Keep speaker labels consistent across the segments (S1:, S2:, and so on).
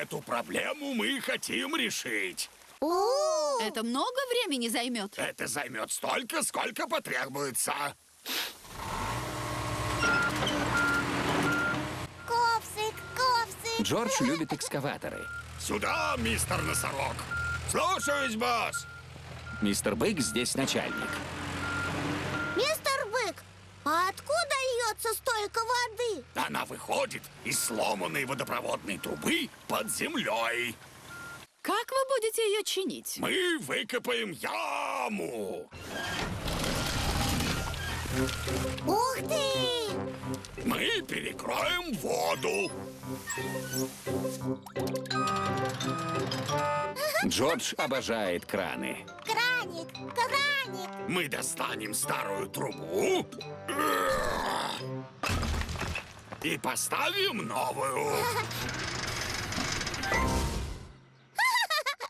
S1: эту проблему мы хотим решить.
S2: Это много времени займет?
S1: Это займет столько, сколько потребуется.
S3: Ковсик, ковсик.
S4: Джордж любит экскаваторы.
S1: Сюда, мистер Носорог. Слушаюсь, босс.
S4: Мистер Бык здесь начальник.
S3: Мистер Бык, а откуда льется столько воды?
S1: Она выходит из сломанной водопроводной трубы под землей.
S2: Как вы будете ее чинить?
S1: Мы выкопаем яму.
S3: Ух ты!
S1: Мы перекроем воду.
S4: Джордж обожает краны.
S3: Краник, краник.
S1: Мы достанем старую трубу и поставим новую.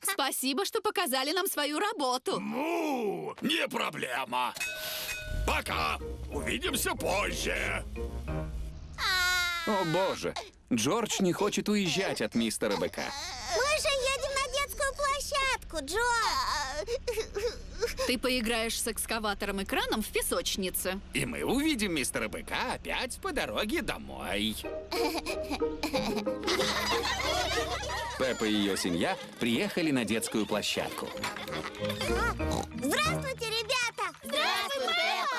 S2: Спасибо, что показали нам свою работу.
S1: Не проблема. Пока. Увидимся позже.
S4: О, боже! Джордж не хочет уезжать от мистера Быка.
S3: Мы же едем на детскую площадку, Джо.
S2: Ты поиграешь с экскаватором и краном в песочнице.
S4: И мы увидим мистера Быка опять по дороге домой. Пеппа и ее семья приехали на детскую площадку.
S3: Здравствуйте, ребята! Здравствуй, Пеппа!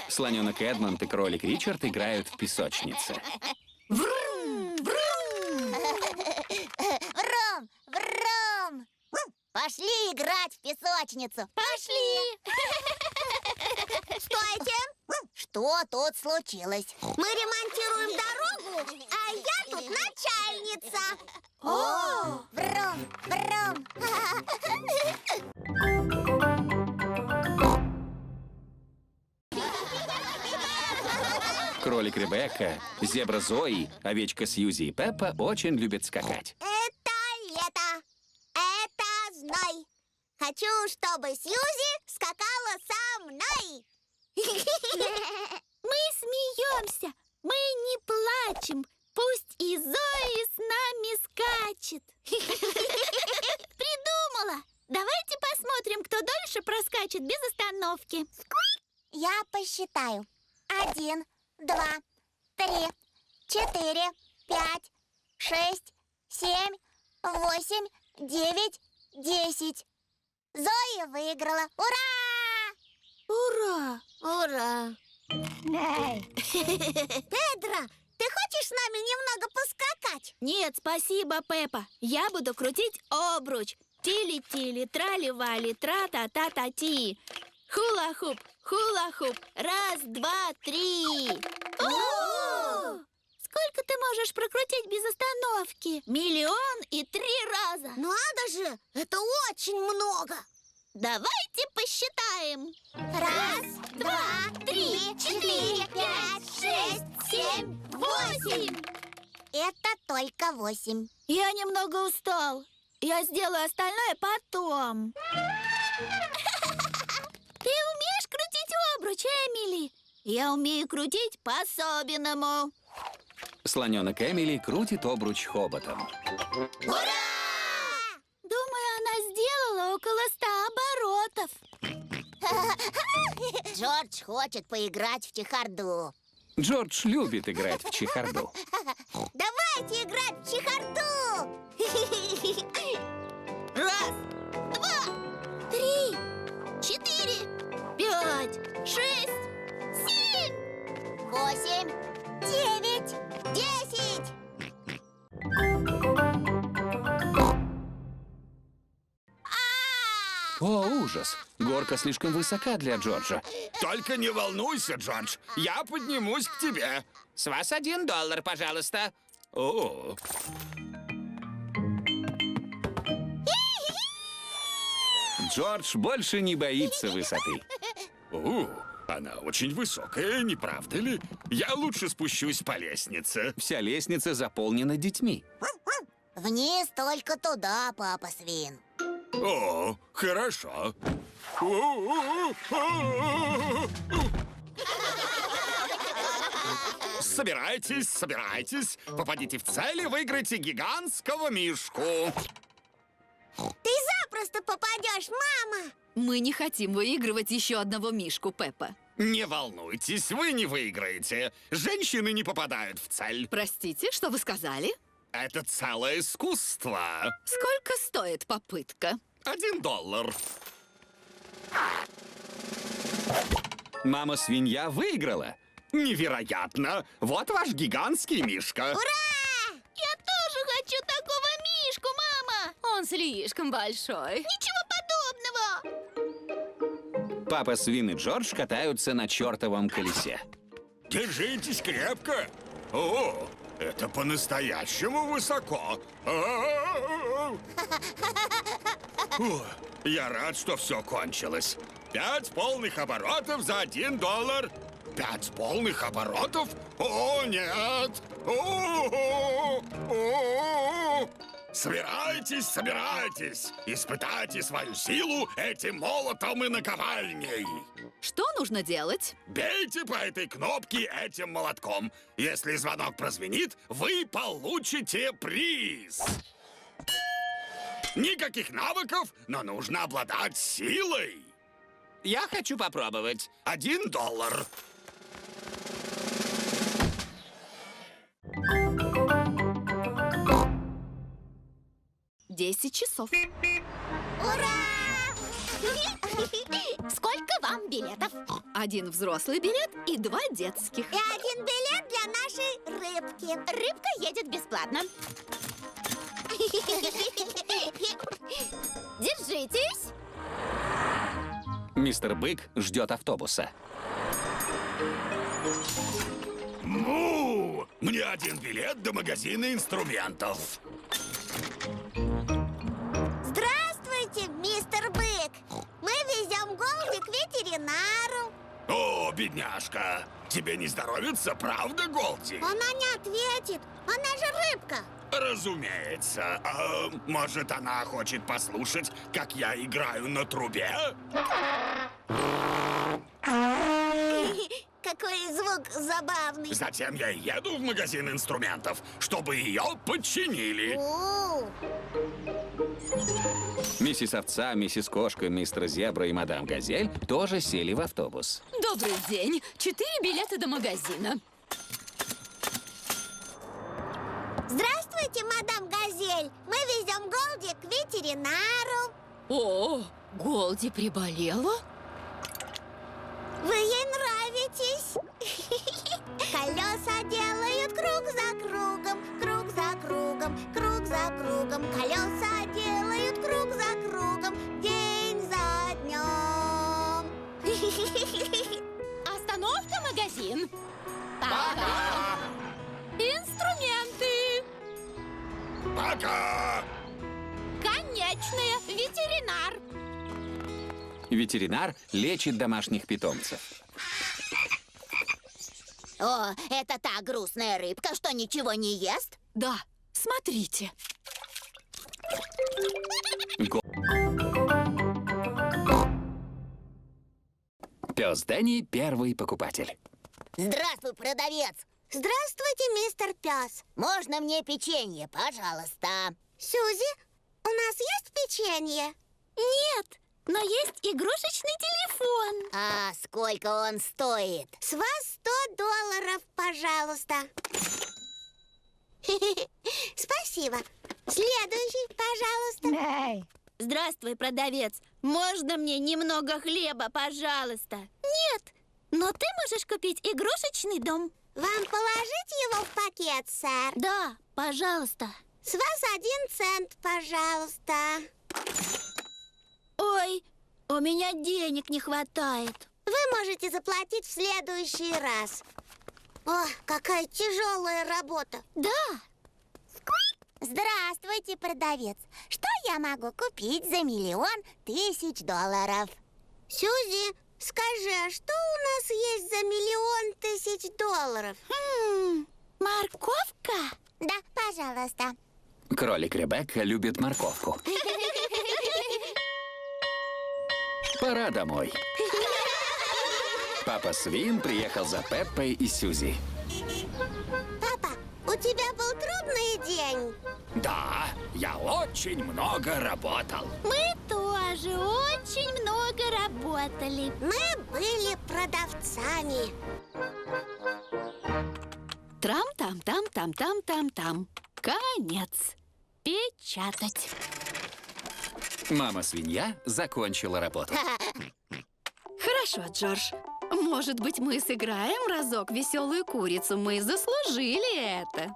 S4: Слоненок Эдмонд и кролик Ричард играют в песочнице.
S3: Врум, врум! Пошли играть в песочницу! Пошли! Стойте! Что тут случилось? Мы ремонтируем дорогу, а я тут начальница! О! Врум!
S4: Кролик Ребекка, зебра Зои, овечка Сьюзи и Пеппа очень любят скакать.
S3: Это лето! Это зной! Хочу, чтобы Сьюзи скакала со мной! Мы смеемся, мы не плачем. Пусть и Зои с нами скачет. Придумала! Давайте посмотрим, кто дольше проскачет без остановки. Я посчитаю. 1, 2, 3, 4, 5, 6, 7, 8, 9, 10. Зоя выиграла. Ура! Ура! Педро, ты хочешь с нами немного поскакать?
S5: Нет, спасибо, Пеппа. Я буду крутить обруч. Тили-тили, трали-вали, тра-та-та-та-ти. Хула-хуп, хула-хуп. Раз, два, три. О! Сколько ты можешь прокрутить без остановки? 1,003 раза.
S3: Надо же, это очень много.
S5: Давайте посчитаем.
S3: 1, 2, 3, 4, 5, 6, 7, 8. Это только 8.
S5: Я немного устал. Я сделаю остальное потом. Ты умеешь крутить обруч, Эмили? Я умею крутить по-особенному.
S4: Слоненок Эмили крутит обруч хоботом.
S3: Ура!
S5: Думаю, она сделала около 100 оборотов.
S3: Джордж хочет поиграть в чехарду.
S4: Джордж любит играть в чехарду.
S3: Давайте играть в чехарду!
S5: 1, 2, 3, 4, 5, 6, 7,
S3: 8, 9, 10.
S4: О, ужас! Горка слишком высока для Джорджа.
S1: Только не волнуйся, Джордж. Я поднимусь к тебе.
S4: С вас $1, пожалуйста.
S1: О,
S4: Джордж больше не боится высоты.
S1: она очень высокая, не правда ли? Я лучше спущусь по лестнице.
S4: Вся лестница заполнена детьми.
S3: Вниз только туда, папа свин.
S1: О, хорошо. Собирайтесь, собирайтесь. Попадите в цель и выиграйте гигантского мишку.
S3: Ты запросто попадешь, мама!
S2: Мы не хотим выигрывать еще одного мишку, Пеппа.
S1: Не волнуйтесь, вы не выиграете. Женщины не попадают в цель.
S2: Простите, что вы сказали?
S1: Это целое искусство.
S2: Сколько стоит попытка?
S1: $1.
S4: Мама-свинья выиграла.
S1: Невероятно. Вот ваш гигантский мишка.
S3: Ура! Я тоже хочу такого мишку, мама!
S2: Он слишком большой.
S3: Ничего подобного!
S4: Папа Свин и Джордж катаются на чертовом колесе.
S1: Держитесь крепко. О, это по-настоящему высоко. О, я рад, что все кончилось. 5 полных оборотов за $1. 5 полных оборотов? О, нет! О. Собирайтесь, собирайтесь! Испытайте свою силу этим молотом и наковальней!
S2: Что нужно делать?
S1: Бейте по этой кнопке этим молотком. Если звонок прозвенит, вы получите приз. Никаких навыков, но нужно обладать силой.
S4: Я хочу попробовать.
S1: $1.
S2: 10 часов.
S3: Ура! Сколько вам билетов?
S2: 1 взрослый билет и 2 детских.
S3: И 1 билет для нашей рыбки. Рыбка едет бесплатно. Держитесь.
S4: Мистер Бык ждет автобуса.
S1: Му! Мне 1 билет до магазина инструментов.
S3: Здравствуйте, мистер Бык. Мы везем Голди к ветеринару.
S1: О, бедняжка, тебе не здоровится, правда, Голди?
S3: Она не ответит. Она же рыбка.
S1: Разумеется. А, может, она хочет послушать, как я играю на трубе?
S3: Какой звук забавный.
S1: Затем я и еду в магазин инструментов, чтобы ее починили.
S3: О,
S4: Миссис Овца, миссис Кошка, мистер Зебра и мадам Газель тоже сели в автобус.
S2: Добрый день. 4 билета до магазина.
S3: Здравствуйте, мадам Газель. Мы везем Голди к ветеринару.
S2: О, Голди приболела?
S3: Вы ей нравитесь. Колеса делают круг за кругом, круг за кругом, круг за кругом. Колеса делают круг за кругом, день за днем.
S2: Остановка, магазин.
S1: Пока!
S2: Инструменты.
S1: Пока!
S2: Конечные. Ветеринар.
S4: Ветеринар лечит домашних питомцев.
S3: О, это та грустная рыбка, что ничего не ест?
S2: Да, смотрите.
S4: Пес Дэнни первый покупатель.
S3: Здравствуй, продавец. Здравствуйте, мистер Пес. Можно мне печенье, пожалуйста? Сюзи, у нас есть печенье? Нет, но есть игрушечный телефон. А сколько он стоит? С вас $100, пожалуйста. Спасибо. Следующий, пожалуйста.
S5: Здравствуй, продавец. Можно мне немного хлеба, пожалуйста?
S3: Нет,
S5: Но ты можешь купить игрушечный дом.
S3: вам положить его в пакет, сэр?
S5: Да, пожалуйста.
S3: С вас 1 цент, пожалуйста.
S5: Ой, у меня денег не хватает.
S3: Вы можете заплатить в следующий раз. О, какая тяжелая работа.
S5: Да.
S3: Здравствуйте, продавец. Что я могу купить за $1 000 000? Сюзи, скажи, а что у нас есть за $1 000 000?
S5: Морковка?
S3: Да, пожалуйста.
S4: Кролик Ребекка любит морковку. Пора домой. Папа Свин приехал за Пеппой и Сьюзи.
S3: Папа, у тебя был трудный день?
S1: Да, я очень много работал.
S5: Мы тоже очень много работали.
S3: Мы были продавцами.
S2: Трам-там-там-там-там-там-там. Конец.
S5: Печатать.
S4: Мама-свинья закончила работу.
S2: Хорошо, Джордж. Может быть, мы сыграем разок веселую курицу? Мы заслужили это.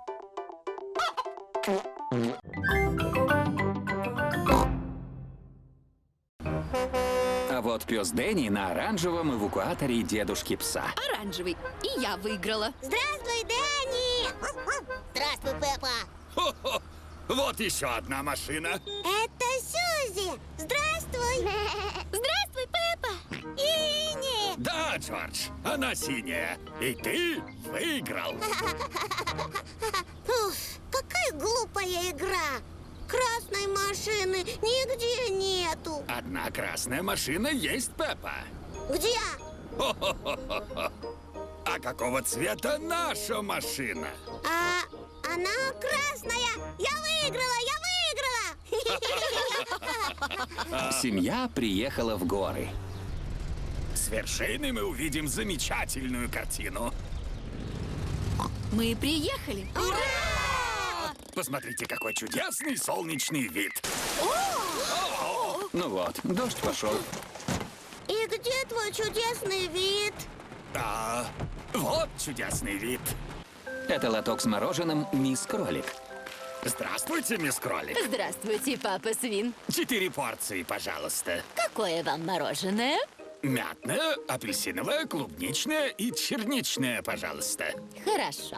S4: А вот пес Дэнни на оранжевом эвакуаторе дедушки пса.
S2: Оранжевый. И я выиграла.
S3: Здравствуй, Дэнни! Здравствуй, Пеппа!
S1: Хо-хо! Вот еще одна машина.
S3: Это Сьюзи! Здравствуй!
S5: Здравствуй, Пеппа.
S3: Ини!
S1: Да, Джордж, она синяя. И ты выиграл.
S3: Уф, какая глупая игра! Красной машины нигде нету.
S1: Одна красная машина есть, Пеппа.
S3: Где?
S1: Хо-хо-хо-хо. А какого цвета наша машина?
S3: А она красная! Я выиграла! Я выиграла!
S4: Семья приехала в горы.
S1: С вершины мы увидим замечательную картину.
S2: Мы приехали.
S1: Посмотрите, какой чудесный солнечный вид.
S4: Ну вот, дождь пошел.
S3: И где твой чудесный вид?
S1: А, вот чудесный вид.
S4: Это лоток с мороженым «Мисс Кролик».
S1: Здравствуйте, мисс Кролик.
S2: Здравствуйте, папа Свин.
S1: 4 порции, пожалуйста.
S2: Какое вам мороженое?
S1: Мятное, апельсиновое, клубничное и черничное, пожалуйста.
S2: Хорошо.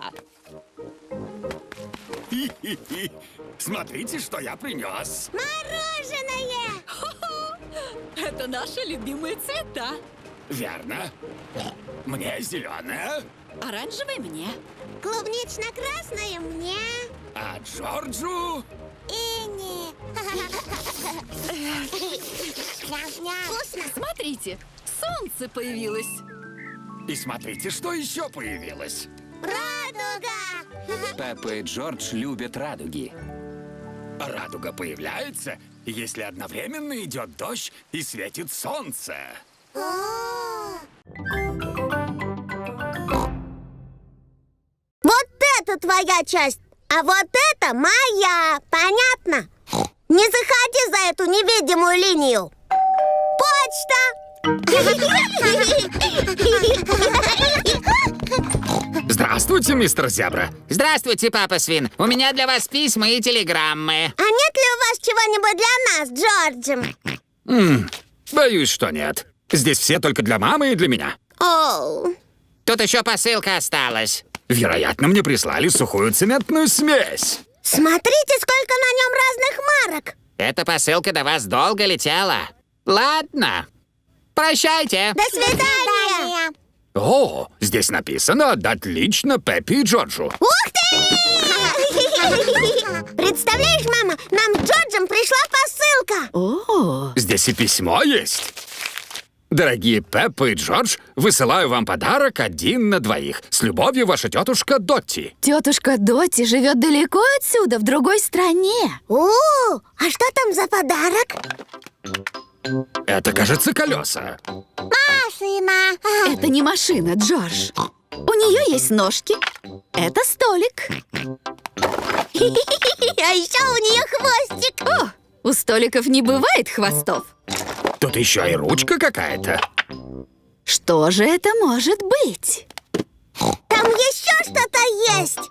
S1: Хи-хи-хи. Смотрите, что я принес.
S3: Мороженое!
S2: Это наши любимые цвета.
S1: Верно. Мне зеленое,
S2: Оранжевый мне.
S3: Клубнично-красное мне.
S1: а Джорджу...
S3: Ини. Вкусно.
S2: Смотрите, солнце появилось.
S1: И смотрите, что еще появилось.
S3: Радуга!
S4: Пеппа и Джордж любят радуги.
S1: Радуга появляется, если одновременно идет дождь и светит солнце.
S3: Вот это твоя часть, а вот это моя. Понятно? Не заходи за эту невидимую линию. Почта!
S1: Здравствуйте, мистер Зебра.
S6: Здравствуйте, папа Свин. У меня для вас письма и телеграммы.
S3: А нет ли у вас чего-нибудь для нас, Джорджем?
S1: Боюсь, что нет. Здесь все только для мамы и для меня.
S3: Оу.
S6: Тут еще посылка осталась.
S1: Вероятно, мне прислали сухую цементную смесь.
S3: Смотрите, сколько на нем разных марок.
S6: Эта посылка до вас долго летела. Ладно. Прощайте.
S3: До свидания.
S1: О, здесь написано «Отдать лично Пеппи и Джорджу».
S3: Ух ты! Представляешь, мама, нам с Джорджем пришла посылка.
S2: О,
S1: Здесь и письмо есть. Дорогие Пеппа и Джордж, высылаю вам подарок 1 на 2. С любовью, ваша тетушка Дотти.
S2: тетушка Дотти живет далеко отсюда, в другой стране.
S3: О, а что там за подарок?
S1: Это, кажется, колеса.
S3: Машина.
S2: Это не машина, Джордж. У нее есть ножки. Это столик.
S3: А еще у нее хвостик.
S2: О, у столиков не бывает хвостов.
S1: Тут еще и ручка какая-то.
S2: Что же это может быть?
S3: Там еще что-то есть.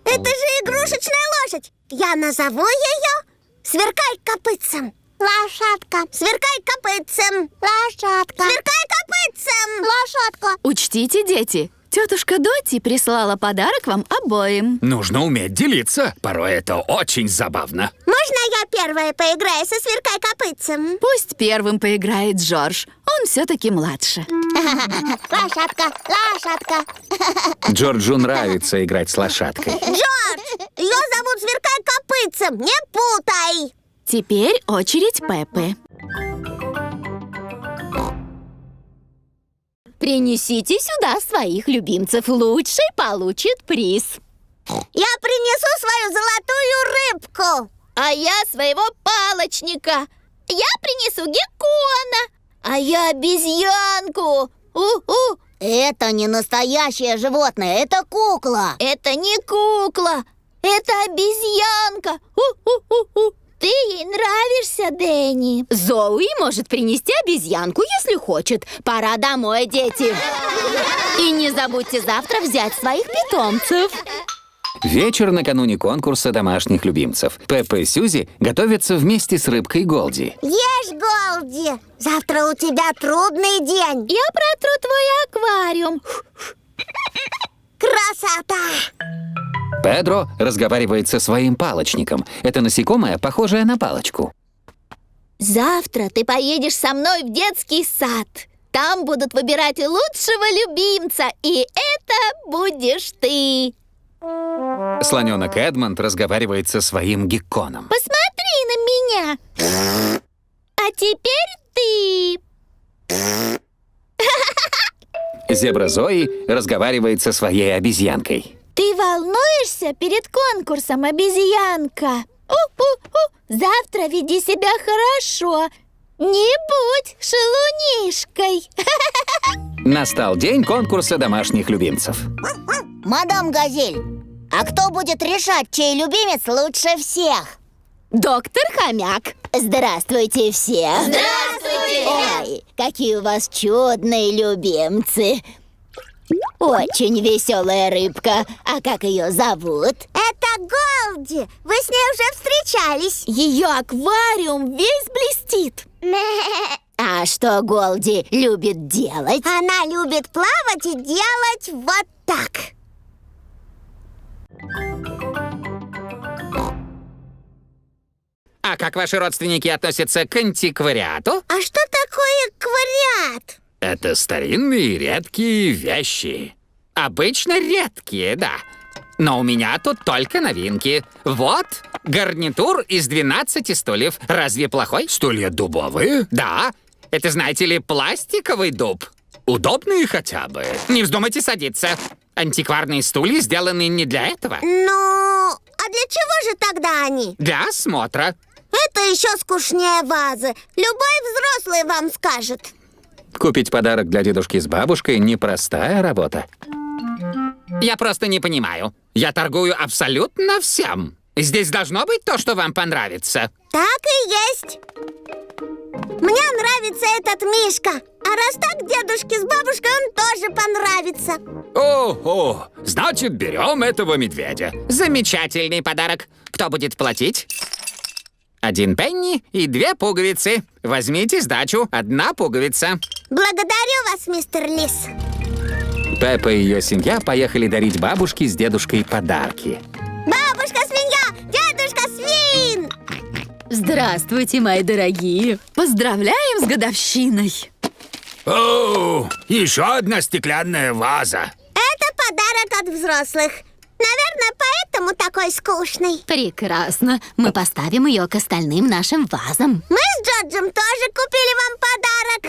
S3: Это же игрушечная лошадь. Я назову ее «Сверкай копытцем». Лошадка. Сверкай копытцем. Лошадка. Сверкай копытцем. Лошадка.
S2: Учтите, дети, тетушка Дотти прислала подарок вам обоим.
S1: Нужно уметь делиться. Порой это очень забавно.
S3: Можно я первая поиграю со «Сверкай копытцем»?
S2: Пусть первым поиграет Джордж. Он все-таки младше.
S3: Лошадка, лошадка.
S4: Джорджу нравится играть с лошадкой.
S3: Джордж, ее зовут «Сверкай копытцем», не путай.
S2: Теперь очередь Пеппы.
S5: принесите сюда своих любимцев. Лучший получит приз.
S3: Я принесу свою золотую рыбку.
S5: А я своего палочника. Я принесу геккона. А я обезьянку. У-у.
S3: Это не настоящее животное, это кукла.
S5: Это не кукла. Это обезьянка. У-у-у-у. Ты ей нравишься, Дэнни. Зоуи может принести обезьянку, если хочет. Пора домой, дети. И не забудьте завтра взять своих питомцев.
S4: Вечер накануне конкурса домашних любимцев. Пеппа и Сьюзи готовятся вместе с рыбкой Голди.
S3: Ешь, Голди. Завтра у тебя трудный день.
S5: Я протру твой аквариум.
S3: Красота!
S4: Педро разговаривает со своим палочником. Это насекомое, похожее на палочку.
S5: Завтра ты поедешь со мной в детский сад. Там будут выбирать лучшего любимца, и это будешь ты.
S4: Слоненок Эдмонд разговаривает со своим гекконом.
S5: Посмотри на меня. А теперь ты.
S4: Зебра Зои разговаривает со своей обезьянкой.
S5: Ты волнуешься перед конкурсом, обезьянка? У-у-у. Завтра веди себя хорошо. Не будь шалунишкой.
S4: Настал день конкурса домашних любимцев.
S3: Мадам Газель, а кто будет решать, чей любимец лучше всех?
S5: Доктор Хомяк.
S3: Здравствуйте все.
S5: Здравствуйте!
S3: Ой, какие у вас чудные любимцы. Очень веселая рыбка. А как ее зовут? Это Голди. Вы с ней уже встречались.
S5: Ее аквариум весь блестит.
S3: А что Голди любит делать? Она любит плавать и делать вот так.
S6: А как ваши родственники относятся к антиквариату?
S3: А что такое квариат?
S4: Это старинные редкие вещи.
S6: Обычно редкие, да. Но у меня тут только новинки. Вот, гарнитур из 12 стульев. Разве плохой?
S1: Стулья дубовые?
S6: Да. Это, знаете ли, пластиковый дуб.
S1: Удобные хотя бы.
S6: Не вздумайте садиться. Антикварные стулья сделаны не для этого.
S3: Ну, а для чего же тогда они?
S6: Для осмотра.
S3: Это еще скучнее вазы. Любой взрослый вам скажет.
S4: Купить подарок для дедушки с бабушкой – непростая работа.
S6: Я просто не понимаю. Я торгую абсолютно всем. Здесь должно быть то, что вам понравится.
S3: Так и есть. Мне нравится этот мишка. А раз так, дедушке с бабушкой он тоже понравится.
S1: О, значит, берем этого медведя.
S6: Замечательный подарок. Кто будет платить? 1 пенни и 2 пуговицы. Возьмите сдачу. 1 пуговица.
S3: Благодарю вас, мистер Лис.
S4: Пеппа и ее семья поехали дарить бабушке с дедушкой подарки.
S3: Бабушка-свинья, дедушка-свин!
S2: Здравствуйте, мои дорогие. Поздравляем с годовщиной.
S1: О, еще одна стеклянная ваза.
S3: Это подарок от взрослых. Наверное, поэтому такой скучный.
S2: Прекрасно. Мы поставим ее к остальным нашим вазам.
S3: Мы с Джорджем тоже купили вам подарок.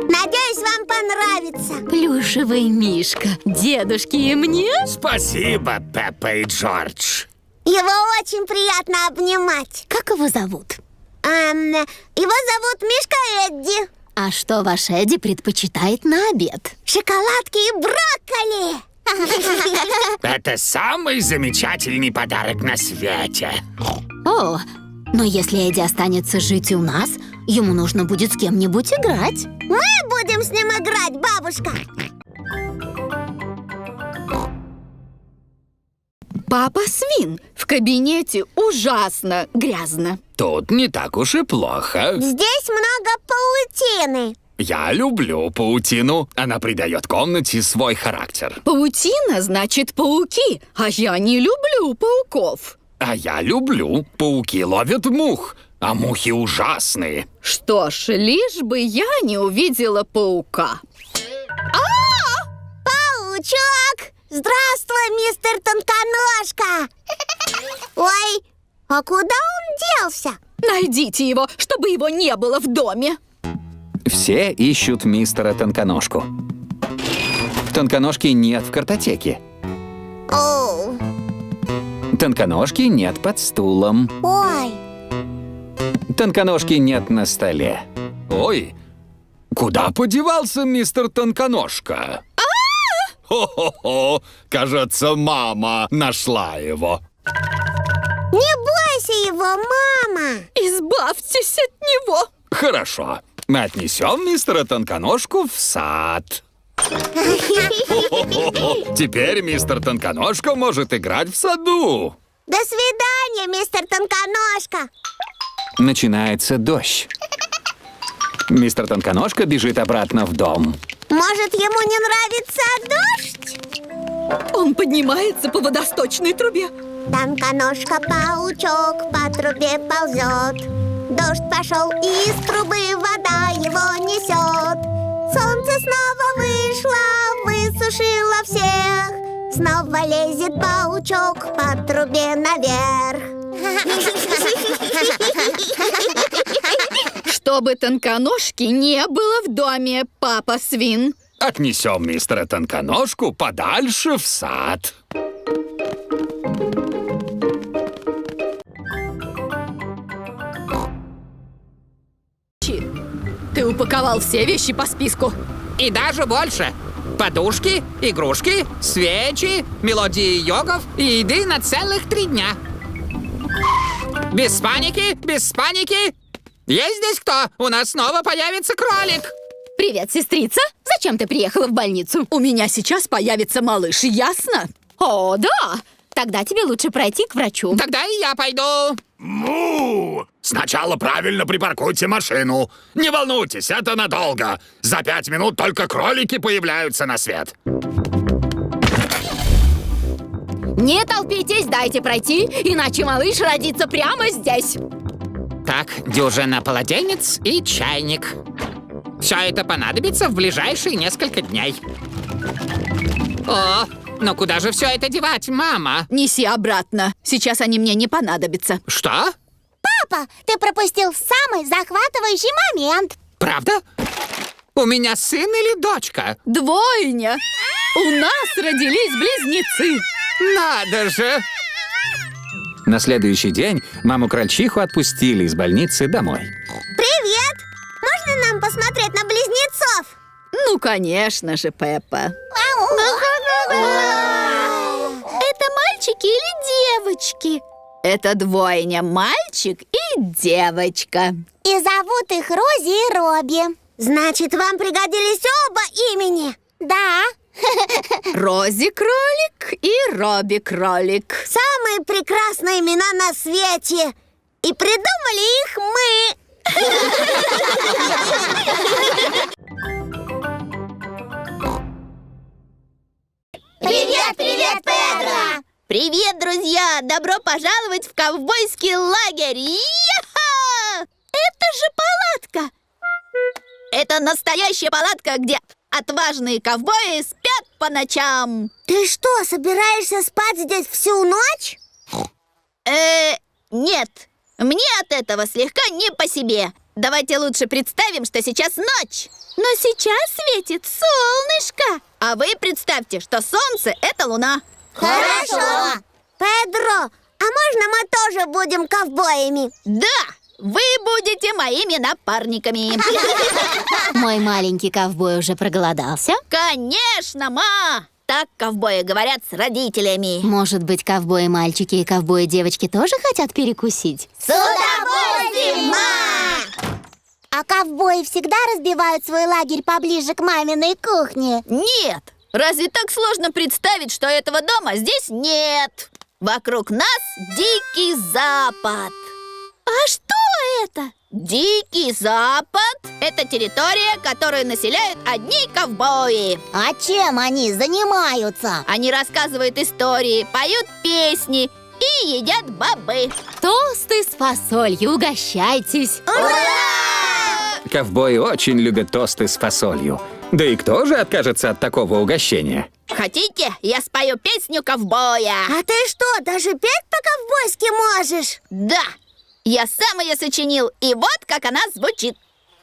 S3: Надеюсь, вам понравится.
S2: Плюшевый мишка. Дедушке и мне?
S1: Спасибо, Пеппа и Джордж.
S3: Его очень приятно обнимать.
S2: Как его зовут?
S3: Его зовут Мишка Эдди.
S2: А что ваш Эдди предпочитает на обед?
S3: Шоколадки и брокколи.
S1: Это самый замечательный подарок на свете.
S2: О, но если Эдди останется жить у нас, ему нужно будет с кем-нибудь играть.
S3: Мы будем с ним играть, бабушка.
S2: Папа Свин, в кабинете ужасно грязно.
S1: Тут не так уж и плохо.
S3: Здесь много паутины.
S1: Я люблю паутину. Она придает комнате свой характер.
S2: Паутина значит пауки, а я не люблю пауков.
S1: А я люблю. Пауки ловят мух, а мухи ужасные.
S2: Что ж, лишь бы я не увидела паука.
S3: Паучок! Здравствуй, мистер Тонконожка! Ой, а куда он делся?
S2: Найдите его, чтобы его не было в доме.
S4: Все ищут мистера Тонконожку. Тонконожки нет в картотеке.
S3: Оу.
S4: Тонконожки нет под стулом.
S3: Ой.
S4: Тонконожки нет на столе.
S1: Ой, куда подевался мистер Тонконожка? Хо-хо-хо, кажется, мама нашла его.
S3: Не бойся его, мама.
S2: Избавьтесь от него.
S1: Хорошо, мы отнесем мистера Тонконожку в сад. Хо-хо-хо. Теперь мистер Тонконожка может играть в саду.
S3: До свидания, мистер Тонконожка.
S4: Начинается дождь. Мистер Тонконожка бежит обратно в дом.
S3: Может, ему не нравится дождь?
S2: Он поднимается по водосточной трубе.
S3: Тонконожка-паучок по трубе ползет. Дождь пошел, и из трубы вода его несет. Солнце снова вышло, высушило всех. Снова лезет паучок по трубе наверх.
S2: Чтобы Тонконожки не было в доме, папа свин.
S1: Отнесем мистера Тонконожку подальше в сад.
S2: Ты упаковал все вещи по списку.
S6: И даже больше. Подушки, игрушки, свечи, мелодии йогов и еды на целых 3 дня. Без паники, без паники. Есть здесь кто? У нас снова появится кролик.
S2: Привет, сестрица. Зачем ты приехала в больницу? У меня сейчас появится малыш, ясно? О, да. Тогда тебе лучше пройти к врачу.
S6: Тогда и я пойду.
S1: Му! Сначала правильно припаркуйте машину. Не волнуйтесь, это надолго. За 5 минут только кролики появляются на свет.
S2: Не толпитесь, дайте пройти, иначе малыш родится прямо здесь.
S6: Так, дюжина полотенец и чайник. Все это понадобится в ближайшие несколько дней. О, но куда же все это девать, мама?
S2: Неси обратно. Сейчас они мне не понадобятся.
S6: Что?
S3: Папа, ты пропустил самый захватывающий момент.
S6: Правда? У меня сын или дочка?
S2: Двойня. У нас родились близнецы.
S6: Надо же!
S4: На следующий день маму-крольчиху отпустили из больницы домой.
S3: Привет! Можно нам посмотреть на близнецов?
S2: Ну, конечно же, Пеппа.
S5: Это мальчики или девочки?
S2: Это двойня, мальчик и девочка.
S3: И зовут их Рози и Робби. Значит, вам пригодились оба имени? Да.
S2: Рози-кролик и Робби-кролик.
S3: Самые прекрасные имена на свете. И придумали их мы. Привет, привет, Педро!
S5: Привет, друзья! Добро пожаловать в ковбойский лагерь! Я-ха! Это же палатка! Это настоящая палатка, где отважные ковбои спят по ночам.
S3: Ты что, собираешься спать здесь всю ночь?
S5: Нет. Мне от этого слегка не по себе. Давайте лучше представим, что сейчас ночь. Но сейчас светит солнышко. А вы представьте, что солнце — это луна.
S3: Хорошо. Педро, а можно мы тоже будем ковбоями?
S5: Да, вы будете моими напарниками.
S3: Мой маленький ковбой уже проголодался?
S5: Конечно, ма! Так ковбои говорят с родителями.
S3: Может быть, ковбои-мальчики и ковбои-девочки тоже хотят перекусить? С удовольствием, ма! А ковбои всегда разбивают свой лагерь поближе к маминой кухне?
S5: Нет! Разве так сложно представить, что этого дома здесь нет? Вокруг нас Дикий Запад. А что это? Дикий Запад – это территория, которую населяют одни ковбои.
S3: А чем они занимаются?
S5: Они рассказывают истории, поют песни и едят бобы.
S2: Тосты с фасолью, угощайтесь.
S4: Ковбои очень любят тосты с фасолью. Да и кто же откажется от такого угощения?
S5: Хотите, я спою песню ковбоя?
S3: А ты что, даже петь по-ковбойски можешь?
S5: Да, я сам ее сочинил, и вот как она звучит.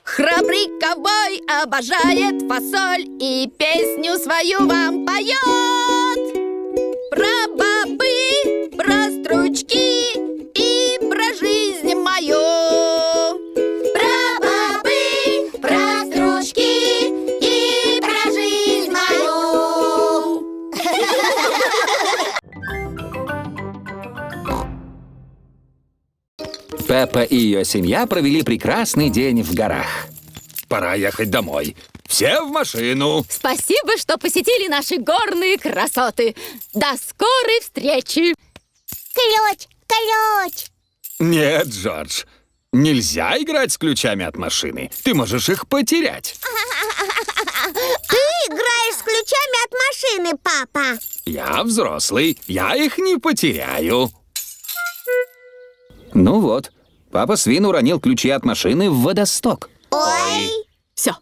S2: Храбрый ковбой обожает фасоль и песню свою вам поет. Про бобы, про стручки и про жизнь мою.
S3: Про бобы, про стручки и про жизнь мою.
S4: Пеппа и ее семья провели прекрасный день в горах.
S1: Пора ехать домой. Все в машину.
S2: Спасибо, что посетили наши горные красоты. До скорой встречи!
S3: Ключ, ключ.
S1: Нет, Джордж, нельзя играть с ключами от машины. Ты можешь их потерять.
S3: Ты играешь с ключами от машины, папа.
S1: Я взрослый, я их не потеряю.
S4: Ну вот, папа Свин уронил ключи от машины в водосток.
S3: Ой.
S2: Все,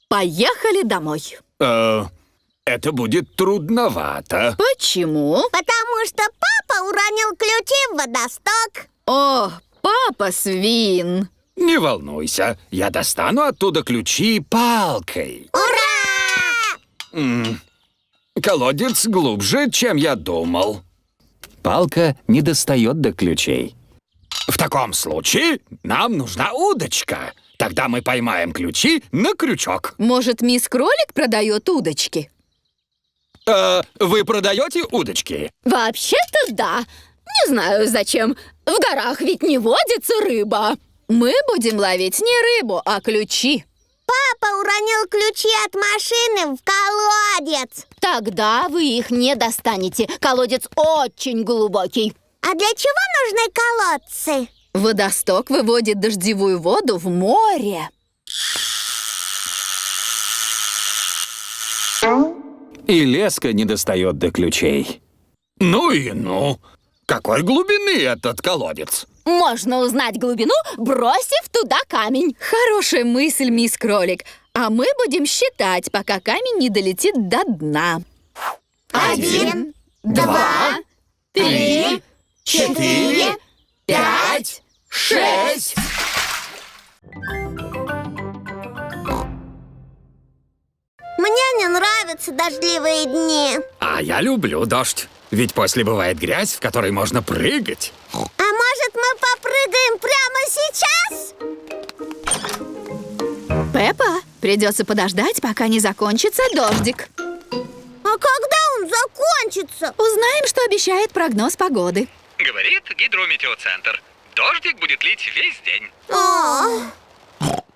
S2: поехали домой.
S1: Это будет трудновато.
S2: Почему?
S3: Потому что папа уронил ключи в водосток.
S2: О, папа Свин!
S1: Не волнуйся, я достану оттуда ключи палкой.
S3: Ура!
S1: Колодец глубже, чем я думал.
S4: Палка не достает до ключей.
S1: В таком случае нам нужна удочка. Тогда мы поймаем ключи на крючок.
S2: Может, мисс Кролик продает удочки?
S1: Вы продаете удочки?
S2: Вообще-то да. Не знаю, зачем. В горах ведь не водится рыба. Мы будем ловить не рыбу, а ключи.
S3: Папа уронил ключи от машины в колодец.
S2: Тогда вы их не достанете. Колодец очень глубокий.
S3: А для чего нужны колодцы?
S2: Водосток выводит дождевую воду в море.
S4: И леска не достает до ключей.
S1: Ну и ну. Какой глубины этот колодец?
S2: Можно узнать глубину, бросив туда камень. Хорошая мысль, мисс Кролик. А мы будем считать, пока камень не долетит до дна.
S3: 1,
S2: 2, 3,
S3: 4,
S2: 5, 6.
S3: Мне не нравятся дождливые дни.
S1: А я люблю дождь. Ведь после бывает грязь, в которой можно прыгать.
S3: А может, мы попрыгаем прямо сейчас?
S2: Пеппа, придется подождать, пока не закончится дождик.
S3: А когда он закончится?
S2: Узнаем, что обещает прогноз погоды.
S7: Говорит гидрометеоцентр. Дождик будет лить весь день.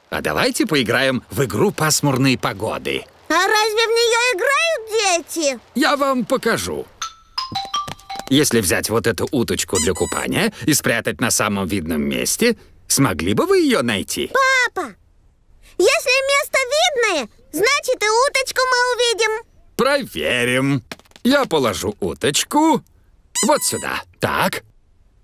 S1: А давайте поиграем в игру пасмурной погоды.
S3: А разве в нее играют дети?
S1: Я вам покажу. Если взять вот эту уточку для купания и спрятать на самом видном месте, смогли бы вы ее найти?
S3: Папа, если место видное, значит и уточку мы увидим.
S1: Проверим. Я положу уточку вот сюда. Так.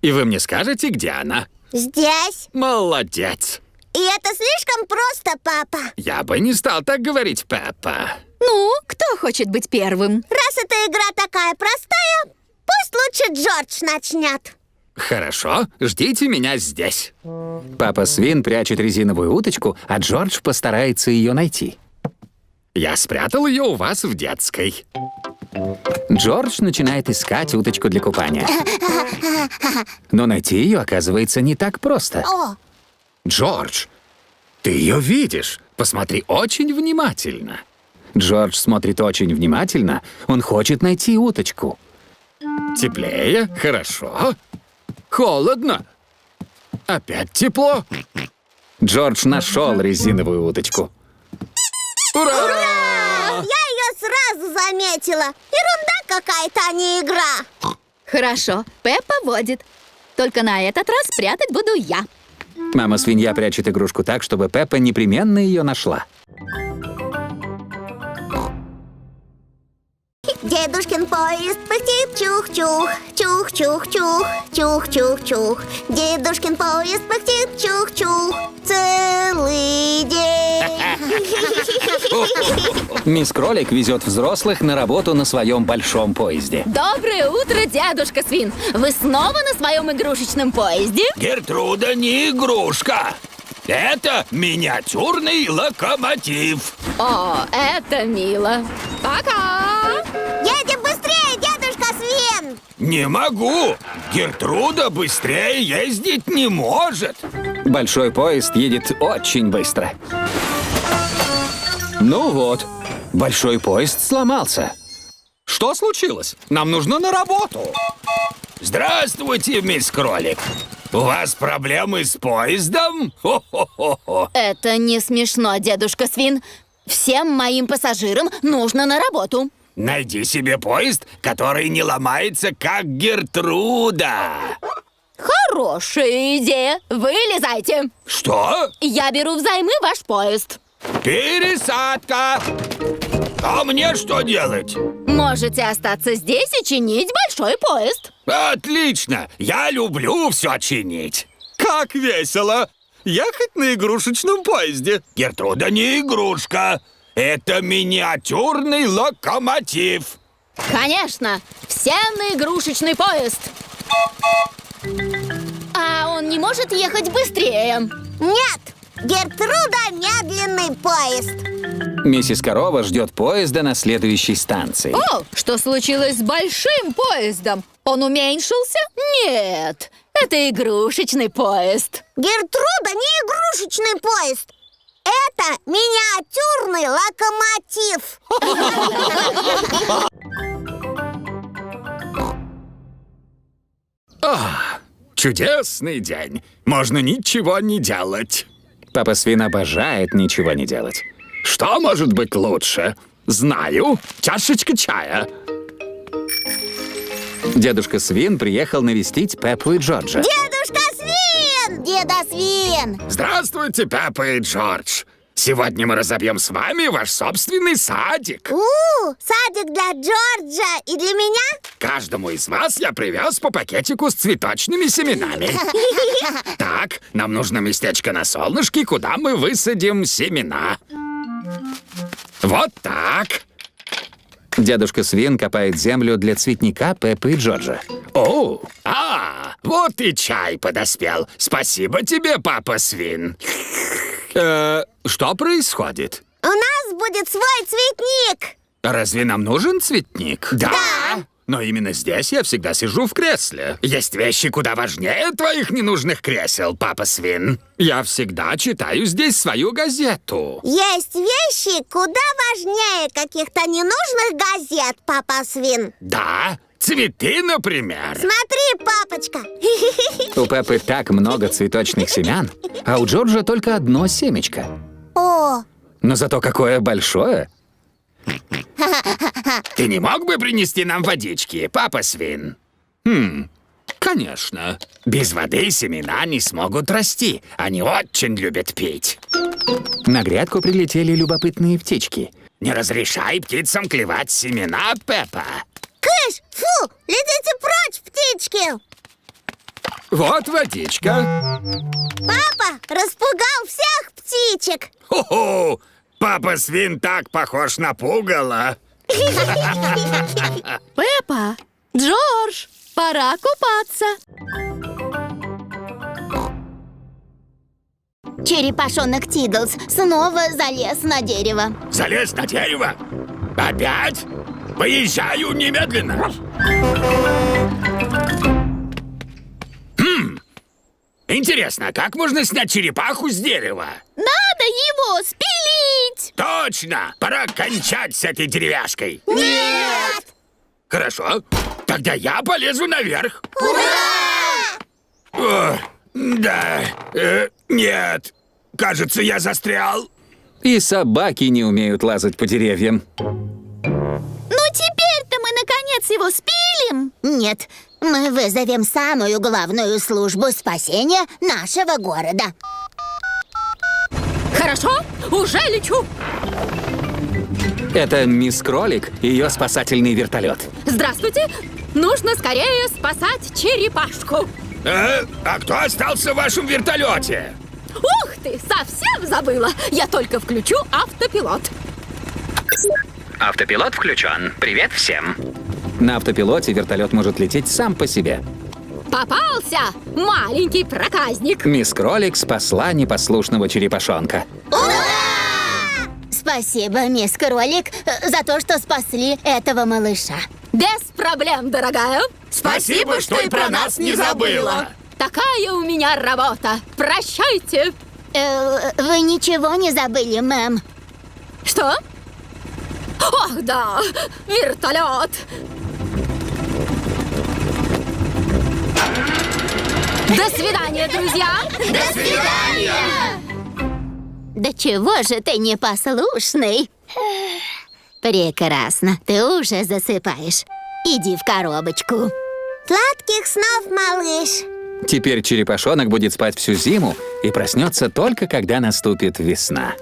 S1: И вы мне скажете, где она.
S3: Здесь.
S1: Молодец.
S3: И это слишком просто, папа.
S1: Я бы не стал так говорить, Пеппа.
S2: Ну, кто хочет быть первым?
S3: Раз эта игра такая простая, пусть лучше Джордж начнет.
S1: Хорошо, ждите меня здесь.
S4: Папа Свин прячет резиновую уточку, а Джордж постарается ее найти.
S1: Я спрятал ее у вас в детской.
S4: Джордж начинает искать уточку для купания. Но найти ее, оказывается, не так просто.
S3: О,
S1: Джордж, ты ее видишь. Посмотри очень внимательно.
S4: Джордж смотрит очень внимательно. Он хочет найти уточку.
S1: Теплее, хорошо. Холодно. Опять тепло.
S4: Джордж нашел резиновую уточку.
S1: Ура!
S3: я ее сразу заметила. Ерунда какая-то, а не игра.
S2: Хорошо, Пеппа водит. Только на этот раз прятать буду я.
S4: Мама-свинья прячет игрушку так, чтобы Пеппа непременно ее нашла.
S3: Дедушкин поезд пыхтит чух-чух, чух-чух-чух, чух-чух-чух. Дедушкин поезд пыхтит чух-чух целый день.
S4: Мисс Кролик везет взрослых на работу на своем большом поезде.
S2: Доброе утро, дедушка Свин. Вы снова на своем игрушечном поезде?
S1: Гертруда не игрушка. Это миниатюрный локомотив.
S2: О, это мило. Пока!
S3: Едем быстрее, дедушка Свин!
S1: Не могу. Гертруда быстрее ездить не может.
S4: Большой поезд едет очень быстро. Ну вот, большой поезд сломался. Что случилось? Нам нужно на работу.
S1: Здравствуйте, мисс Кролик. У вас проблемы с поездом? Хо-хо-хо-хо.
S2: Это не смешно, дедушка Свин. Всем моим пассажирам нужно на работу.
S1: Найди себе поезд, который не ломается, как Гертруда.
S2: Хорошая идея. Вылезайте.
S1: Что?
S2: Я беру взаймы ваш поезд.
S1: Пересадка. А мне что делать?
S2: Можете остаться здесь и чинить большой поезд.
S1: Отлично! Я люблю все чинить.
S8: Как весело! Ехать на игрушечном поезде.
S1: Гертруда не игрушка. Это миниатюрный локомотив.
S2: Конечно, все на игрушечный поезд. А он не может ехать быстрее?
S3: Нет! Гертруда — медленный поезд.
S4: Миссис Корова ждет поезда на следующей станции.
S2: О, что случилось с большим поездом? Он уменьшился? Нет, это игрушечный поезд.
S3: Гертруда не игрушечный поезд. Это миниатюрный локомотив.
S1: Чудесный день. Можно ничего не делать.
S4: Папа Свин обожает ничего не делать.
S1: Что может быть лучше? Знаю. Чашечка чая.
S4: Дедушка Свин приехал навестить Пеппу и Джорджа.
S3: Дедушка Свин! Деда Свин!
S1: Здравствуйте, Пеппа и Джордж. Сегодня мы разобьем с вами ваш собственный садик.
S3: Садик для Джорджа и для меня?
S1: Каждому из вас я привез по пакетику с цветочными семенами. Так, нам нужно местечко на солнышке, куда мы высадим семена. Вот так.
S4: Дедушка Свин копает землю для цветника Пеппы и Джорджа.
S1: О, вот и чай подоспел. Спасибо тебе, папа Свин. Что происходит?
S3: У нас будет свой цветник.
S1: Разве нам нужен цветник? Да. Но именно здесь я всегда сижу в кресле. Есть вещи куда важнее твоих ненужных кресел, папа Свин. Я всегда читаю здесь свою газету.
S3: Есть вещи куда важнее каких-то ненужных газет, папа Свин.
S1: Да, цветы, например.
S3: Смотри, папочка.
S4: У Пеппы так много цветочных семян, а у Джорджа только одно семечко.
S3: О,
S4: Но зато какое большое!
S1: Ты не мог бы принести нам водички, папа Свин? Конечно. Без воды семена не смогут расти. Они очень любят пить.
S4: На грядку прилетели любопытные птички.
S1: Не разрешай птицам клевать семена, Пеппа.
S3: кыш, фу, летите прочь, птички.
S1: Вот водичка.
S3: Папа распугал всех птичек.
S1: Хо-хо! Папа Свин так похож на пугало.
S2: Пеппа, Джордж, пора купаться.
S5: Черепашонок Тиддлс снова залез на дерево.
S1: Залез на дерево? Опять? Поезжаю немедленно. Интересно, как можно снять черепаху с дерева?
S5: Надо его спилить!
S1: Точно! Пора кончать с этой деревяшкой.
S3: Нет!
S1: Хорошо. Тогда я полезу наверх. Да. Нет. Кажется, я застрял.
S4: И собаки не умеют лазать по деревьям.
S5: Ну теперь-то мы наконец его спилим!
S3: Нет, мы вызовем самую главную службу спасения нашего города.
S2: Хорошо, уже лечу.
S4: Это мисс Кролик и ее спасательный вертолет.
S2: Здравствуйте. Нужно скорее спасать черепашку.
S1: А кто остался в вашем вертолете?
S2: Ух ты, совсем забыла. Я только включу автопилот.
S6: Автопилот включен. Привет всем.
S4: На автопилоте вертолет может лететь сам по себе.
S2: Попался! Маленький проказник!
S4: Мисс Кролик спасла непослушного черепашонка.
S5: Спасибо, мисс Кролик, за то, что спасли этого малыша.
S2: Без проблем, дорогая!
S1: Спасибо, что и про нас не забыла.
S2: Такая у меня работа! Прощайте!
S5: Вы ничего не забыли, мэм?
S2: Что? Ох, да! Вертолет! До свидания, друзья!
S1: До свидания!
S5: Да чего же ты непослушный? Прекрасно, ты уже засыпаешь. Иди в коробочку.
S3: Сладких снов, малыш.
S4: Теперь черепашонок будет спать всю зиму и проснется только когда наступит весна.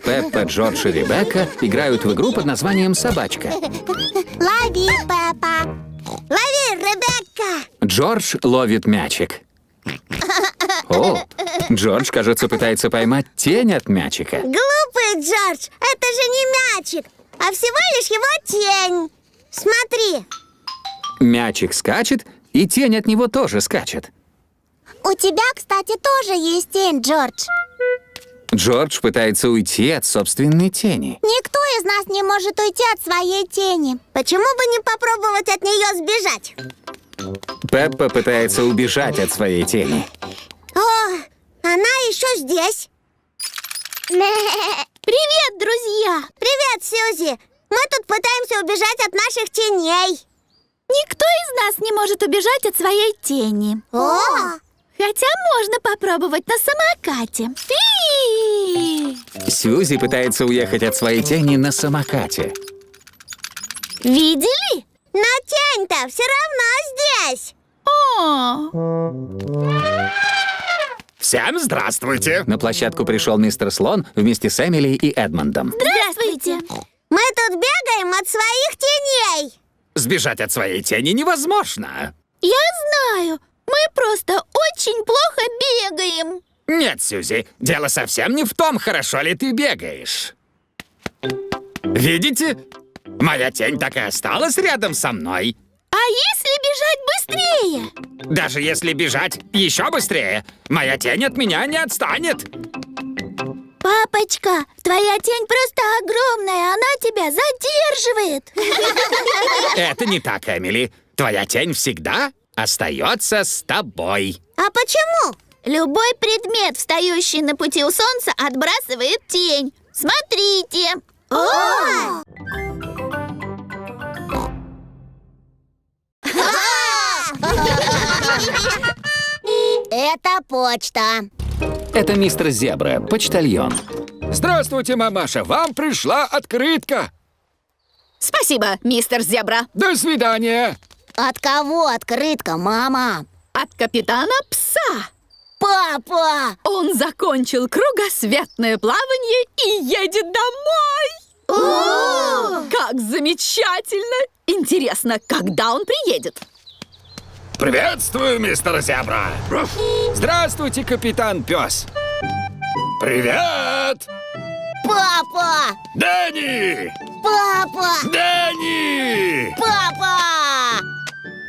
S4: Пеппа, Джордж и Ребекка играют в игру под названием «Собачка».
S3: Лови, Пеппа. Лови, Ребекка.
S4: Джордж ловит мячик. О, Джордж, кажется, пытается поймать тень от мячика.
S3: Глупый Джордж, это же не мячик, а всего лишь его тень. Смотри.
S4: Мячик скачет, и тень от него тоже скачет.
S3: У тебя, кстати, тоже есть тень, Джордж.
S4: Джордж пытается уйти от собственной тени.
S3: Никто из нас не может уйти от своей тени. Почему бы не попробовать от нее сбежать?
S4: Пеппа пытается убежать от своей тени.
S3: О, она еще здесь. Привет, друзья! Привет, Сьюзи! Мы тут пытаемся убежать от наших теней.
S5: Никто из нас не может убежать от своей тени.
S3: О!
S5: Хотя можно попробовать на самокате.
S4: Сьюзи пытается уехать от своей тени на самокате.
S5: Видели?
S3: Но тень-то все равно здесь.
S1: Всем здравствуйте.
S4: На площадку пришел мистер Слон вместе с Эмили и Эдмондом.
S5: Здравствуйте.
S3: Мы тут бегаем от своих теней.
S1: Сбежать от своей тени невозможно.
S5: Я знаю. Мы просто очень плохо бегаем.
S1: Нет, Сьюзи, дело совсем не в том, хорошо ли ты бегаешь. Видите? Моя тень так и осталась рядом со мной.
S5: А если бежать быстрее?
S1: Даже если бежать еще быстрее, моя тень от меня не отстанет.
S5: Папочка, твоя тень просто огромная, она тебя задерживает.
S1: Это не так, Эмили. Твоя тень всегда остается с тобой.
S3: А почему?
S5: Любой предмет, встающий на пути у солнца, отбрасывает тень. Смотрите.
S3: О! Это почта.
S4: Это мистер Зебра, почтальон.
S8: Здравствуйте, мамаша, вам пришла открытка.
S2: Спасибо, мистер Зебра.
S8: До свидания.
S3: От кого открытка, мама?
S2: От капитана Пса.
S3: Папа!
S2: Он закончил кругосветное плавание и едет домой. Как замечательно! Интересно, когда он приедет?
S1: Приветствую, мистер Зебра.
S8: Здравствуйте, капитан Пес.
S1: Привет!
S3: Папа!
S1: Дэнни!
S3: Папа!
S1: Дэнни!
S3: Папа!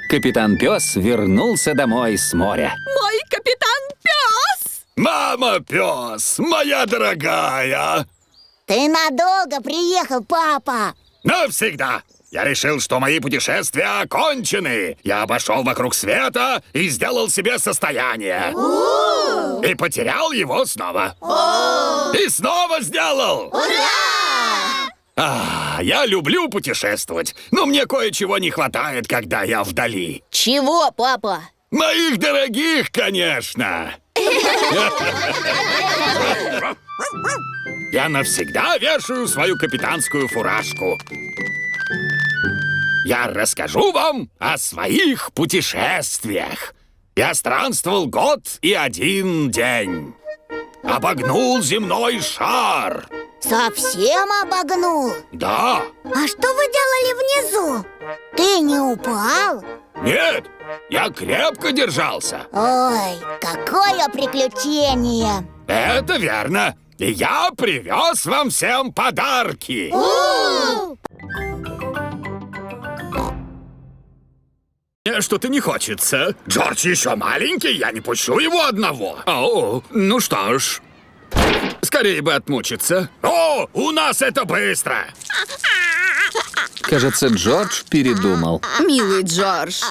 S4: Капитан Пес вернулся домой с моря.
S2: Мой капитан Пес!
S1: Мама Пес, моя дорогая!
S3: Ты надолго приехал, папа?
S1: Навсегда! Я решил, что мои путешествия окончены. Я обошел вокруг света и сделал себе состояние. И потерял его снова. И снова сделал. Я люблю путешествовать, но мне кое-чего не хватает, когда я вдали.
S5: Чего, папа?
S1: Моих дорогих, конечно. Я навсегда вешаю свою капитанскую фуражку. Я расскажу вам о своих путешествиях. Я странствовал год и 1 день. Обогнул земной шар.
S3: Совсем обогнул?
S1: Да.
S3: А что вы делали внизу? Ты не упал?
S1: Нет, я крепко держался.
S3: Ой, какое приключение!
S1: Это верно. И я привез вам всем подарки. Мне что-то не хочется. Джордж еще маленький, я не пущу его одного. О, ну что ж. Скорее бы отмучиться. О, у нас это быстро.
S4: Кажется, Джордж передумал.
S2: Милый Джордж,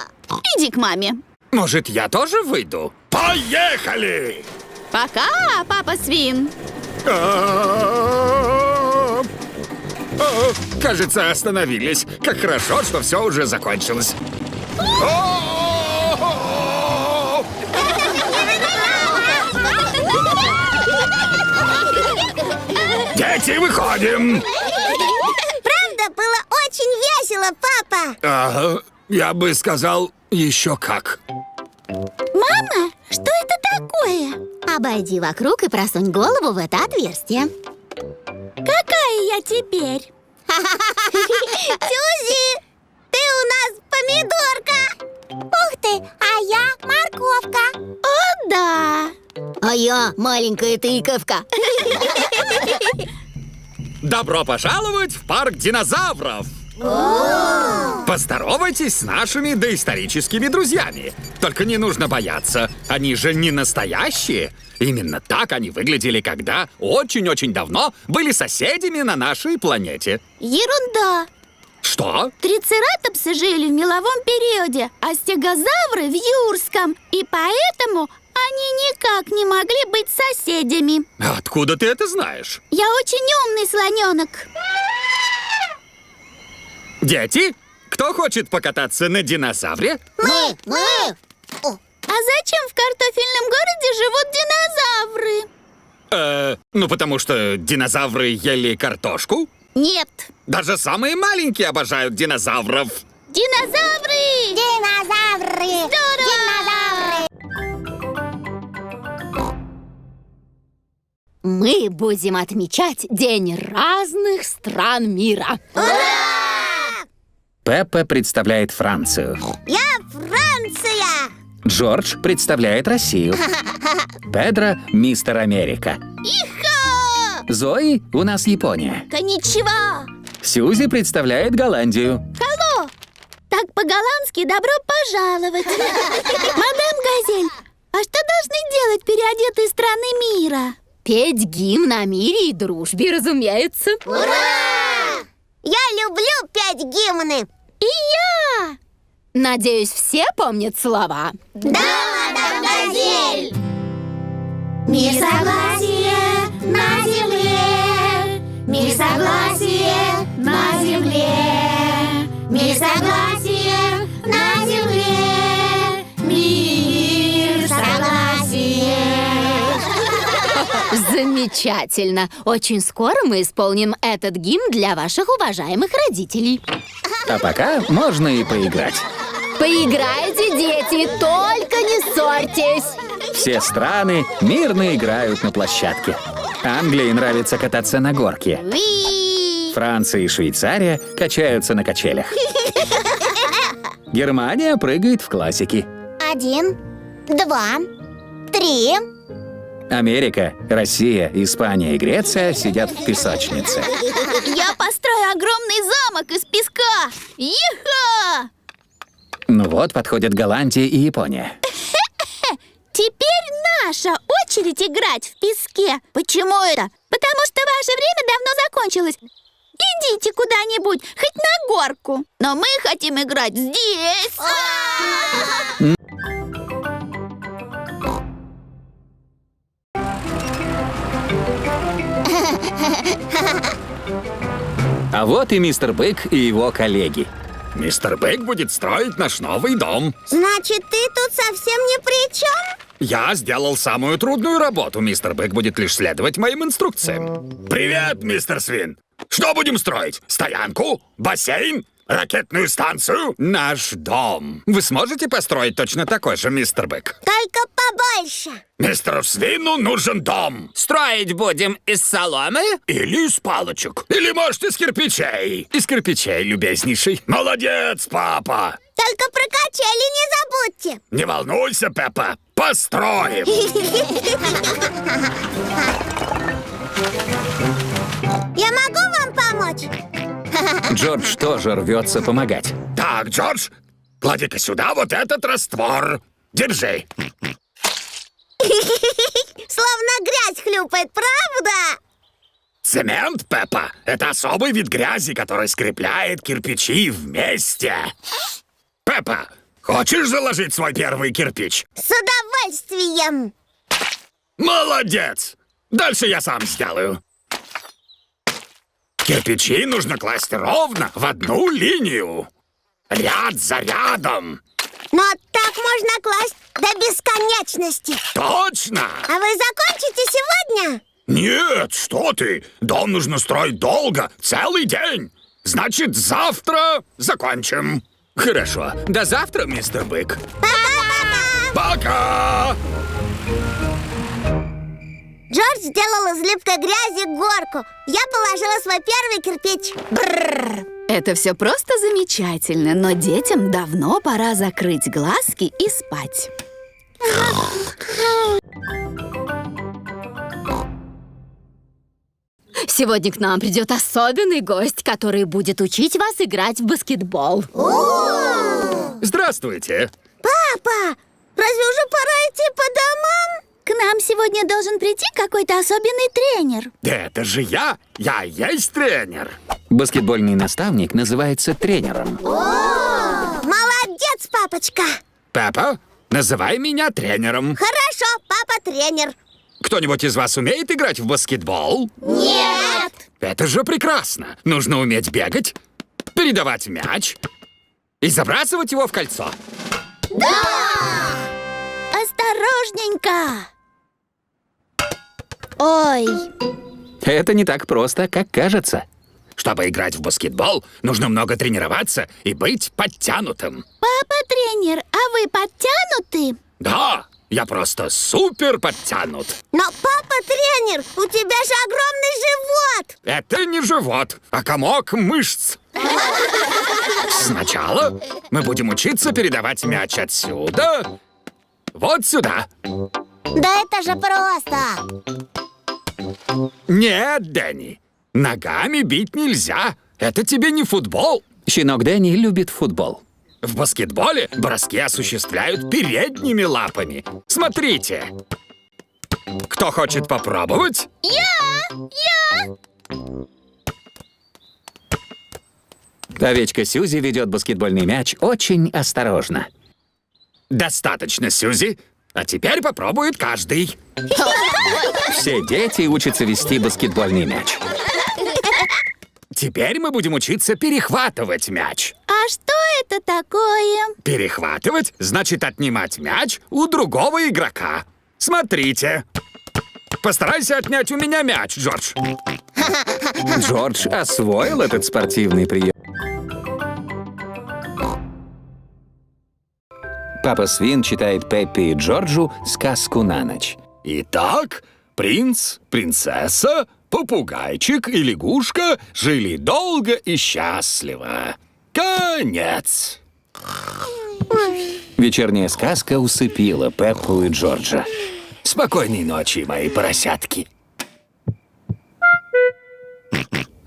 S2: иди к маме.
S1: Может, я тоже выйду? Поехали!
S2: Пока, папа свин.
S1: Кажется, остановились. Как хорошо, что все уже закончилось. Дети, выходим!
S3: Правда, было очень весело, папа.
S1: Ага, я бы сказал, еще как.
S5: Мама, что это такое?
S3: Обойди вокруг и просунь голову в это отверстие.
S5: Какая я теперь?
S3: Сюзи, ты у нас помидорка. Ух ты, а я морковка.
S5: О, да.
S3: А я маленькая тыковка.
S1: Добро пожаловать в парк динозавров! Поздоровайтесь с нашими доисторическими друзьями. Только не нужно бояться, они же не настоящие. Именно так они выглядели, когда очень-очень давно были соседями на нашей планете.
S5: Ерунда.
S1: Что?
S5: Трицератопсы жили в меловом периоде, а стегозавры в юрском. И поэтому они никак не могли быть соседями.
S1: Откуда ты это знаешь?
S5: Я очень умный слоненок.
S1: Дети, кто хочет покататься на динозавре?
S3: Мы.
S5: А зачем в картофельном городе живут динозавры?
S1: Ну потому что динозавры ели картошку.
S5: Нет.
S1: Даже самые маленькие обожают динозавров.
S5: Динозавры!
S3: Динозавры.
S2: Мы будем отмечать День разных стран мира.
S4: Пеппа представляет Францию.
S3: Я Франция.
S4: Джордж представляет Россию. Педро — мистер Америка.
S5: Иха!
S4: Зои — у нас Япония.
S5: Коничева!
S4: Сьюзи представляет Голландию.
S5: Алло! Так по-голландски добро пожаловать. Мадам Газель, а что должны делать переодетые страны мира?
S2: Петь гимн о мире и дружбе, разумеется.
S3: Ура! Я люблю петь гимны.
S5: И я!
S2: Надеюсь, все помнят слова.
S3: Да, мадам Газель! Мир согласия на земле. Мир согласия на земле. Мир согласия на земле. Мир согласия.
S2: Замечательно. Очень скоро мы исполним этот гимн для ваших уважаемых родителей.
S4: А пока можно и поиграть.
S2: Поиграйте, дети, только не ссорьтесь.
S4: Все страны мирно играют на площадке. Англии нравится кататься на горке. Франция и Швейцария качаются на качелях. Германия прыгает в классики.
S3: 1, 2, 3.
S4: Америка, Россия, Испания и Греция сидят в песочнице.
S5: Я построю огромный замок из песка. Иха!
S4: Ну вот, подходят Голландия и Япония.
S5: Теперь наша очередь играть в песке. Почему это? Потому что ваше время давно закончилось. Идите куда-нибудь, хоть на горку. Но мы хотим играть здесь.
S4: А вот и мистер Бык и его коллеги.
S1: Мистер Бык будет строить наш новый дом.
S3: Значит, ты тут совсем ни при чем?
S1: Я сделал самую трудную работу. Мистер Бык будет лишь следовать моим инструкциям. Привет, мистер Свин. Что будем строить? Стоянку? Бассейн? Ракетную станцию? Наш дом. Вы сможете построить точно такой же, мистер Бык?
S3: Только побольше.
S1: Мистеру Свину нужен дом.
S6: Строить будем из соломы?
S1: Или из палочек. Или, может, из кирпичей. Из кирпичей, любезнейший. Молодец, папа.
S3: Только про качели не забудьте.
S1: Не волнуйся, Пеппа. Построим.
S4: Джордж тоже рвется помогать.
S1: Так, Джордж, клади-ка сюда вот этот раствор. Держи.
S3: Словно грязь хлюпает, правда?
S1: Цемент, Пеппа, это особый вид грязи, который скрепляет кирпичи вместе. Пеппа, хочешь заложить свой первый кирпич?
S3: С удовольствием.
S1: Молодец! Дальше я сам сделаю. Кирпичи нужно класть ровно в одну линию. Ряд за рядом.
S3: Но так можно класть до бесконечности.
S1: Точно!
S3: А вы закончите сегодня?
S1: Нет, что ты? Дом нужно строить долго, целый день. Значит, завтра закончим. Хорошо. До завтра, мистер Бык. Пока!
S3: Джордж сделал из липкой грязи горку. Я положила свой первый кирпич. Бррр.
S2: Это все просто замечательно, но детям давно пора закрыть глазки и спать. Сегодня к нам придет особенный гость, который будет учить вас играть в баскетбол.
S1: Здравствуйте.
S3: Папа, разве уже пора идти по домам?
S5: К нам сегодня должен прийти какой-то особенный тренер.
S1: Да это же я. Я есть тренер.
S4: Баскетбольный наставник называется тренером.
S3: Молодец, папочка.
S1: Пеппа, называй меня тренером.
S3: Хорошо, папа тренер.
S1: Кто-нибудь из вас умеет играть в баскетбол?
S3: Нет.
S1: Это же прекрасно. Нужно уметь бегать, передавать мяч и забрасывать его в кольцо.
S5: Осторожненько! Ой,
S4: Это не так просто, как кажется.
S1: Чтобы играть в баскетбол, нужно много тренироваться и быть подтянутым.
S5: папа тренер, а вы подтянуты?
S1: Да, я просто супер подтянут.
S3: Но, папа тренер, у тебя же огромный живот.
S1: Это не живот, а комок мышц. Сначала мы будем учиться передавать мяч отсюда вот сюда.
S3: Да это же просто.
S1: Нет, Дэнни, ногами бить нельзя. Это тебе не футбол.
S4: Щенок Дэнни любит футбол.
S1: В баскетболе броски осуществляют передними лапами. Смотрите. Кто хочет попробовать?
S4: Овечка Сьюзи ведет баскетбольный мяч очень осторожно.
S1: Достаточно, Сьюзи. А теперь попробует каждый.
S4: Все дети учатся вести баскетбольный мяч.
S1: Теперь мы будем учиться перехватывать мяч.
S5: А что это такое?
S1: Перехватывать значит отнимать мяч у другого игрока. Смотрите. Постарайся отнять у меня мяч, Джордж.
S4: Джордж освоил этот спортивный прием. Папа Свин читает Пеппи и Джорджу сказку на ночь.
S1: Итак, принц, принцесса, попугайчик и лягушка жили долго и счастливо. Конец.
S4: Вечерняя сказка усыпила Пеппу и Джорджа.
S1: Спокойной ночи, мои поросятки.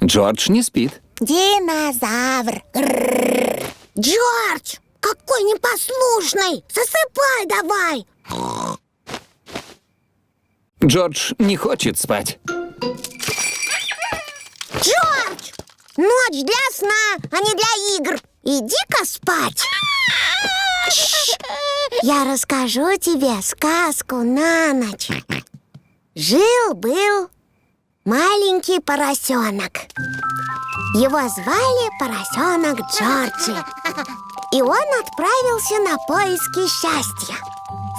S4: Джордж не спит.
S3: Динозавр. Грррр. Джордж, какой непослушный. Засыпай давай.
S4: Джордж не хочет спать.
S3: Джордж, ночь для сна, а не для игр. Иди-ка спать. Я расскажу тебе сказку на ночь. Жил-был маленький поросенок. Его звали поросенок Джорджи. И он отправился на поиски счастья.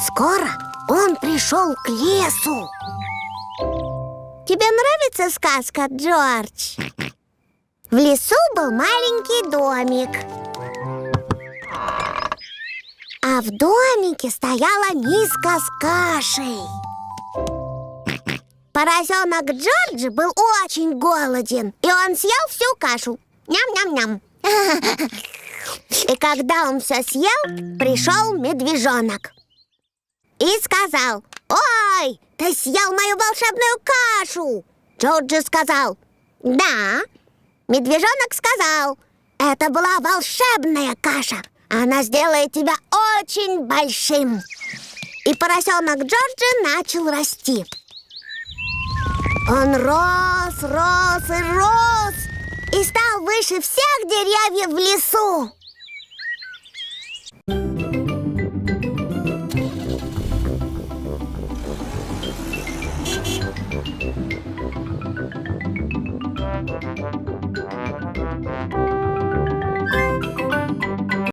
S3: Скоро он пришел к лесу. Тебе нравится сказка, Джордж? В лесу был маленький домик. А в домике стояла миска с кашей. Поросенок Джорджи был очень голоден, и он съел всю кашу. Ням-ням-ням. И когда он все съел, пришел медвежонок и сказал: «Ой, ты съел мою волшебную кашу!» Джорджи сказал: «Да, Медвежонок сказал, это была волшебная каша. Она сделает тебя очень большим. И поросенок Джорджи начал расти. Он рос, рос и рос, и стал выше всех деревьев в лесу.